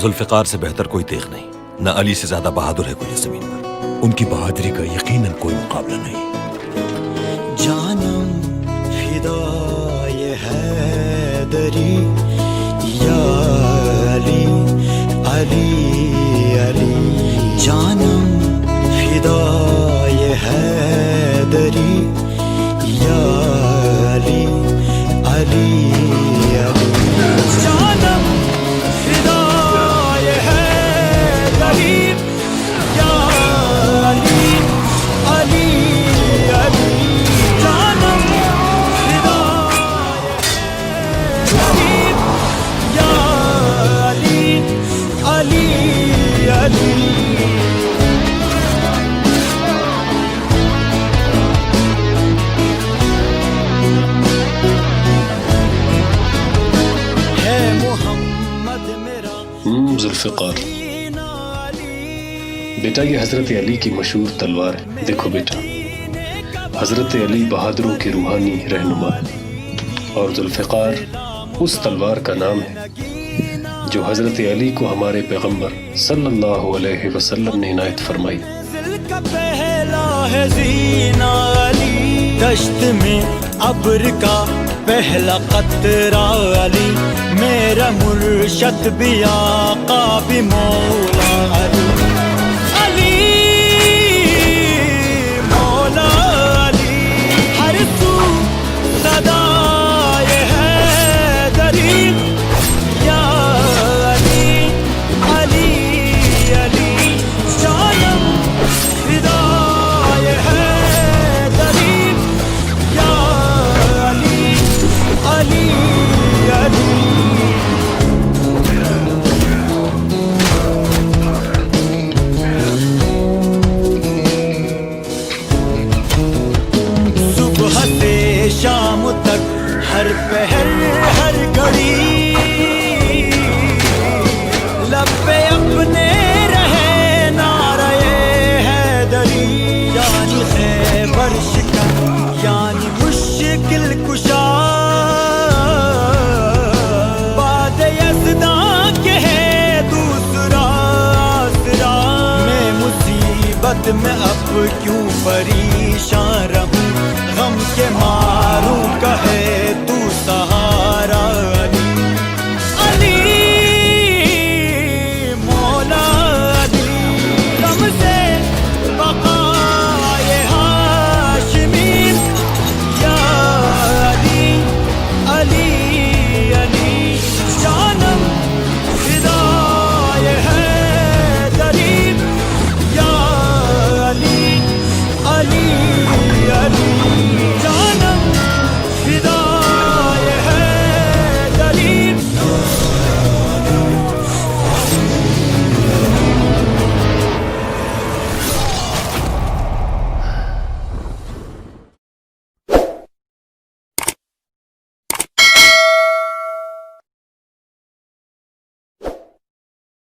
जुल्फ़िकार से बेहतर कोई तेग नहीं, न अली से ज्यादा बहादुर है कोई इस जमीन पर। उनकी बहादुरी का यकीनन कोई मुकाबला नहीं। जानम फिदाए हैदरी या अली अली अली, जानम फिदाए हैदरी या अली अली अली, जानम फिदाए हैदरी या अली अली अली, जानम फिदाए हैदरी या अली अली अली। जुल्फ़िकार, बेटा ये हजरत अली की मशहूर तलवार है। देखो बेटा, हजरत अली बहादुरों की रूहानी रहनुमा है और जुल्फ़िकार उस तलवार का नाम है जो हजरत अली को हमारे पैगंबर सल्लल्लाहु अलैहि वसल्लम ने इनायत फरमाई। पहला है ज़ीना अली, दश्त में अब्र का पहला कतरा अली, मेरा मुर्शद भी आका भी मौला अली, अली मौला अली, हर सू सदाए हैदरी या अली अली अली, जानम फिदाए हैदरी या अली अली अली। सुबह से शाम तक हर पहर हर घड़ी लब पे अपने रहे नाराए हैदरी, यानी खैबर शिकन यानी मुश्किल कुशा, बाद यज़दा के है दूसरा आसरा, मैं मुसीबत में अब क्यों परेशान रहूं,